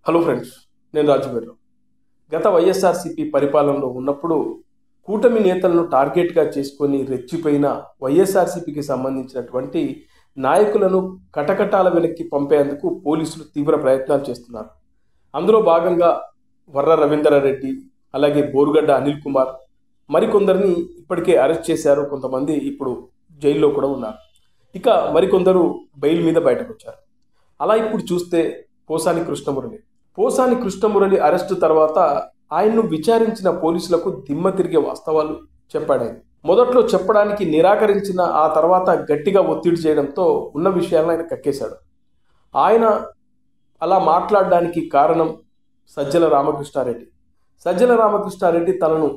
Hello friends, నేను రాజుగారు. గత వైఎస్ఆర్సీపీ పరిపాలనలో ఉన్నప్పుడు కూటమి నేతలను టార్గెట్గా చేసుకొని రెచ్చిపోయిన వైఎస్ఆర్సీపీకి సంబంధించినటువంటి నాయకులను కటకటాల వెనక్కి పంపేందుకు పోలీసులు తీవ్ర ప్రయత్నాలు చేస్తున్నారు. అందులో భాగంగా వర్ర రవీంద్రారెడ్డి, అలాగే బోరుగడ్డ అనిల్ కుమార్, మరికొందరిని ఇప్పటికే అరెస్ట్ చేశారు. కొంతమంది ఇప్పుడు జైల్లో కూడా ఉన్నారు. ఇక మరికొందరు బెయిల్ మీద బయటకు వచ్చారు. అలా ఇప్పుడు చూస్తే పోసాని కృష్ణమురళి అరెస్టు తర్వాత ఆయన్ను విచారించిన పోలీసులకు దిమ్మ తిరిగే వాస్తవాలు చెప్పాడు. ఆయన మొదట్లో చెప్పడానికి నిరాకరించిన, ఆ తర్వాత గట్టిగా ఒత్తిడి చేయడంతో ఉన్న విషయాలను ఆయన కక్కేశాడు. ఆయన అలా మాట్లాడడానికి కారణం సజ్జల రామకృష్ణారెడ్డి తనను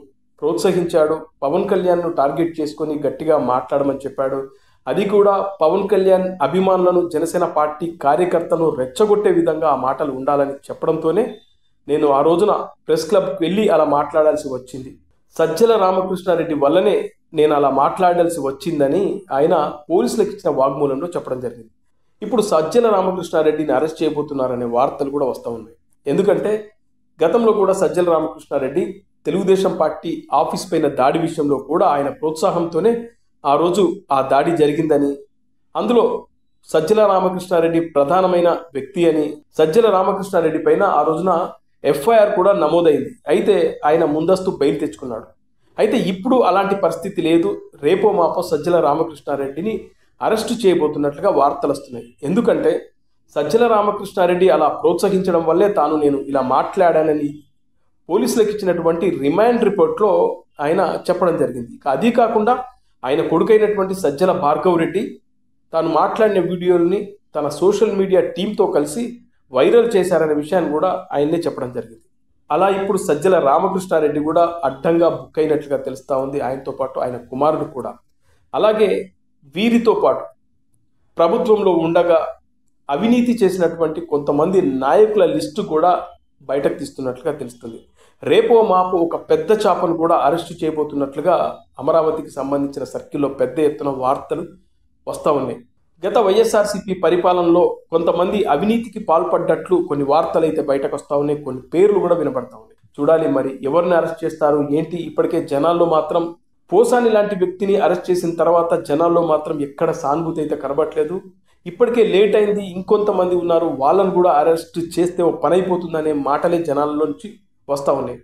ప్రోత్సహించాడు. పవన్ కళ్యాణ్ను టార్గెట్ చేసుకొని గట్టిగా మాట్లాడమని చెప్పాడు. అది కూడా పవన్ కళ్యాణ్ అభిమానులను, జనసేన పార్టీ కార్యకర్తలను రెచ్చగొట్టే విధంగా ఆ మాటలు ఉండాలని చెప్పడంతోనే నేను ఆ రోజున ప్రెస్ క్లబ్కి వెళ్ళి అలా మాట్లాడాల్సి వచ్చింది. సజ్జల రామకృష్ణారెడ్డి వల్లనే నేను అలా మాట్లాడాల్సి వచ్చిందని ఆయన పోలీసులకు ఇచ్చిన వాగ్మూలంలో చెప్పడం జరిగింది. ఇప్పుడు సజ్జల రామకృష్ణారెడ్డిని అరెస్ట్ చేయబోతున్నారనే వార్తలు కూడా వస్తూ ఉన్నాయి. ఎందుకంటే గతంలో కూడా సజ్జల రామకృష్ణారెడ్డి తెలుగుదేశం పార్టీ ఆఫీస్ పైన దాడి విషయంలో కూడా ఆయన ప్రోత్సాహంతోనే ఆ రోజు ఆ దాడి జరిగిందని, అందులో సజ్జల రామకృష్ణారెడ్డి ప్రధానమైన వ్యక్తి అని, సజ్జల రామకృష్ణారెడ్డి పైన ఆ రోజున ఎఫ్ఐఆర్ కూడా నమోదైంది. అయితే ఆయన ముందస్తు బెయిల్ తెచ్చుకున్నాడు. అయితే ఇప్పుడు అలాంటి పరిస్థితి లేదు. రేపో మాపో సజ్జల రామకృష్ణారెడ్డిని అరెస్టు చేయబోతున్నట్లుగా వార్తలు వస్తున్నాయి. ఎందుకంటే సజ్జల రామకృష్ణారెడ్డి అలా ప్రోత్సహించడం వల్లే నేను ఇలా మాట్లాడానని పోలీసులకు ఇచ్చినటువంటి రిమాండ్ రిపోర్ట్లో ఆయన చెప్పడం జరిగింది. అది కాకుండా ఆయన కొడుకైనటువంటి సజ్జల భార్గవ్ రెడ్డి తాను మాట్లాడిన వీడియోల్ని తన సోషల్ మీడియా టీంతో కలిసి వైరల్ చేశారనే విషయాన్ని కూడా ఆయన్నే చెప్పడం జరిగింది. అలా ఇప్పుడు సజ్జల రామకృష్ణారెడ్డి కూడా అడ్డంగా బుక్ అయినట్లుగా తెలుస్తూ ఉంది. ఆయనతో పాటు ఆయన కుమారుడు కూడా. అలాగే వీరితో పాటు ప్రభుత్వంలో ఉండగా అవినీతి చేసినటువంటి కొంతమంది నాయకుల లిస్టు కూడా బయటకు తీస్తున్నట్లుగా తెలుస్తుంది. రేపో మాపో ఒక పెద్ద చాపను కూడా అరెస్టు చేయబోతున్నట్లుగా అమరావతికి సంబంధించిన సర్కిల్లో పెద్ద ఎత్తున వార్తలు వస్తూ ఉన్నాయి. గత వైఎస్ఆర్సీపీ పరిపాలనలో కొంతమంది అవినీతికి పాల్పడ్డట్లు కొన్ని వార్తలు అయితే బయటకు వస్తూ ఉన్నాయి. కొన్ని పేర్లు కూడా వినపడతా ఉన్నాయి. చూడాలి మరి ఎవరిని అరెస్ట్ చేస్తారు ఏంటి. ఇప్పటికే జనాల్లో మాత్రం పోసాని లాంటి వ్యక్తిని అరెస్ట్ చేసిన తర్వాత జనాల్లో మాత్రం ఎక్కడ సానుభూతి అయితే కనబట్లేదు. ఇప్పటికే లేట్ అయింది, ఇంకొంతమంది ఉన్నారు, వాళ్ళను కూడా అరెస్ట్ చేస్తే ఒక పని అయిపోతుందనే మాటలే జనాల్లోంచి వస్తూ ఉన్నాయి.